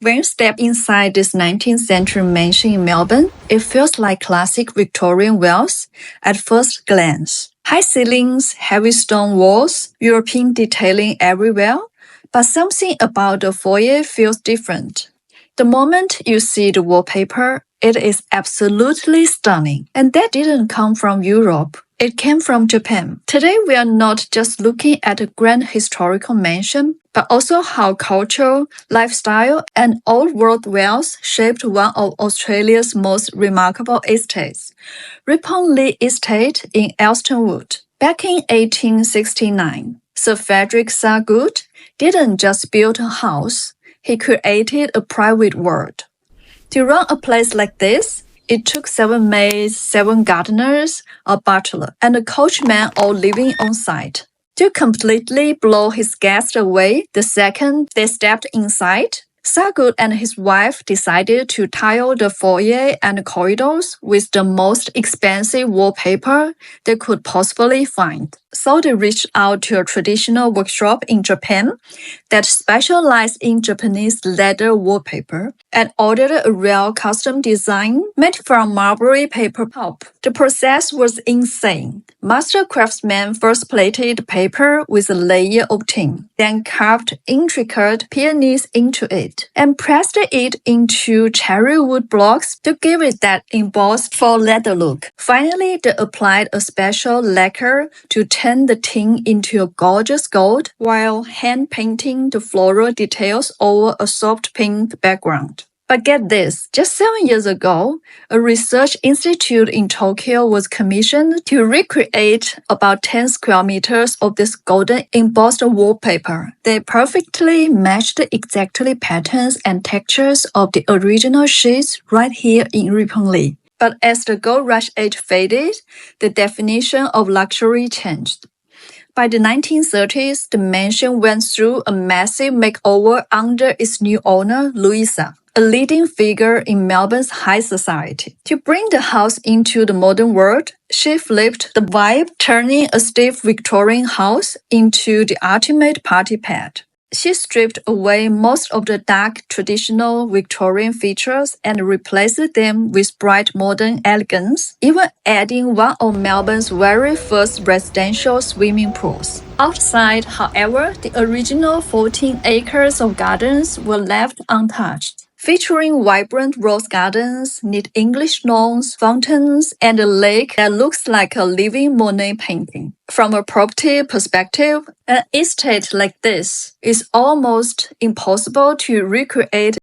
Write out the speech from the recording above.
When you step inside this 19th century mansion in Melbourne, it feels like classic Victorian Wales at first glance. High ceilings, heavy stone walls, European detailing everywhere, but something about the foyer feels different. The moment you see the wallpaper, it is absolutely stunning. And that didn't come from Europe. It came from Japan. Today, we are not just looking at a grand historical mansion, but also how culture, lifestyle, and old-world wealth shaped one of Australia's most remarkable estates, Rippon Lea Estate in Elstonwood. Back in 1869, Sir Frederick Sargood didn't just build a house, he created a private world. To run a place like this, it took 7 maids, 7 gardeners, a butler, and a coachman all living on site. To completely blow his guests away the second they stepped inside, Sargood and his wife decided to tile the foyer and corridors with the most expensive wallpaper they could possibly find. So they reached out to a traditional workshop in Japan that specialized in Japanese leather wallpaper and ordered a real custom design made from mulberry paper pulp. The process was insane. Master craftsmen first plated paper with a layer of tin, then carved intricate peonies into it, and pressed it into cherry wood blocks to give it that embossed faux leather look. Finally, they applied a special lacquer to turn the tin into a gorgeous gold while hand-painting the floral details over a soft pink background. But get this, just 7 years ago, a research institute in Tokyo was commissioned to recreate about 10 square meters of this golden embossed wallpaper. They perfectly matched exactly patterns and textures of the original sheets right here in Rippon Lea. But as the gold rush age faded, the definition of luxury changed. By the 1930s, the mansion went through a massive makeover under its new owner, Louisa, a leading figure in Melbourne's high society. To bring the house into the modern world, she flipped the vibe, turning a stiff Victorian house into the ultimate party pad. She stripped away most of the dark traditional Victorian features and replaced them with bright modern elegance, even adding one of Melbourne's very first residential swimming pools. Outside, however, the original 14 acres of gardens were left untouched, featuring vibrant rose gardens, neat English lawns, fountains, and a lake that looks like a living Monet painting. From a property perspective, an estate like this is almost impossible to recreate